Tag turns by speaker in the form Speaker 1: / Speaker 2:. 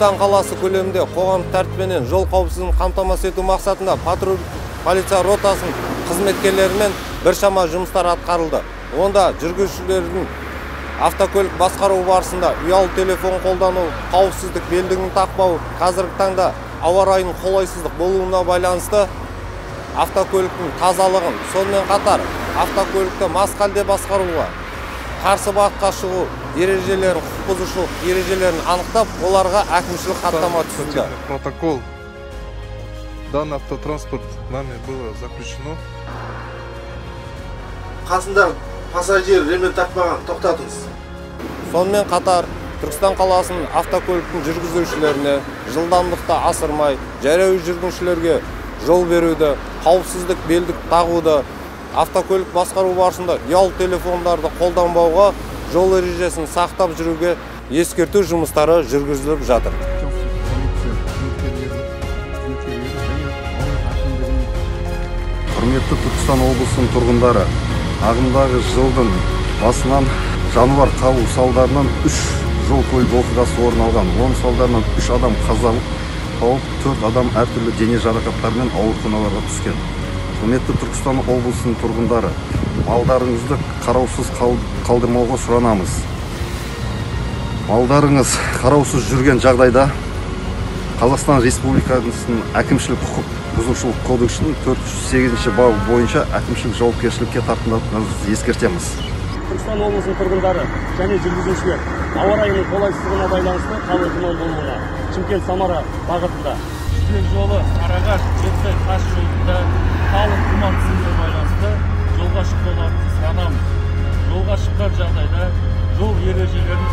Speaker 1: Түркістан қаласы көлемінде қоғам тәртібінен жол қауіпсіздігін қамтамасыз ету мақсатында патруль полиция ротасының қызметкерлерімен біршама жұмыстар атқарылды. Онда жүргізушілердің автокөлік басқару барысында ұялы телефон қолдану, қауіпсіздік белдігін тақпау, қазіргі таңда ауа райының қолайсыздық болуына байланысты автокөліктің тазалығын, сонымен қатар автокөлікті мас халде басқаруға, қарсы бағытқа шығу ережелерін, құқық бұзушылық ережелерін анықтап, оларға әкімшілік хаттама түсірді.
Speaker 2: Протокол. Данный автотранспорт нами было заключено.
Speaker 3: Қасында пассажир ремень тақпаған, тоқтатыңыз.
Speaker 1: Сонымен қатар Түркістан қаласының автокөліктің жүргізушілеріне жылдамдықты асырмай, жаяу жүргіншілерге жол беруді, қауіпсіздік белдік тағуды, автокөлік басқару барысында ұялы телефондарды қолданбауға, жол ережесін сақтап жүруге ескерту жұмыстары жүргізіліп жатыр.
Speaker 4: Құрметті Түркістан облысының тұрғындары, ағымдағы жылдың басынан жануар қағу салдарынан 3 жол-көлік оқиғасы орын алған. Оның салдарынан 3 адам қаза тауып, 4 адам әртүрлі дене жарақаттарымен ауруханаларға түскен. Құрметті Түркістан облысының тұрғындары, малдарыңызды қараусыз қалдырмауға сұранамыз. Малдарыңыз қараусыз жүрген жағдайда Қазақстан Республикасының әкімшілік құқық бұзушылық кодексінің 408 бабы бойынша әкімшілік жауапкершілікке тартылатынын ескертеміз.
Speaker 5: Түркістан облысының тұрғындары және жүргізушілер ауа райының қолайсыздығына байланысты қалың болуына Шымкент-Самара бағытында жібек жолы Сарыағаш-Жетісай тас жолында қалың тұман түсуіне байланысты жолға шықпауларыңызды сұранамыз. Жолға шыққан жағдайда жол ережелерін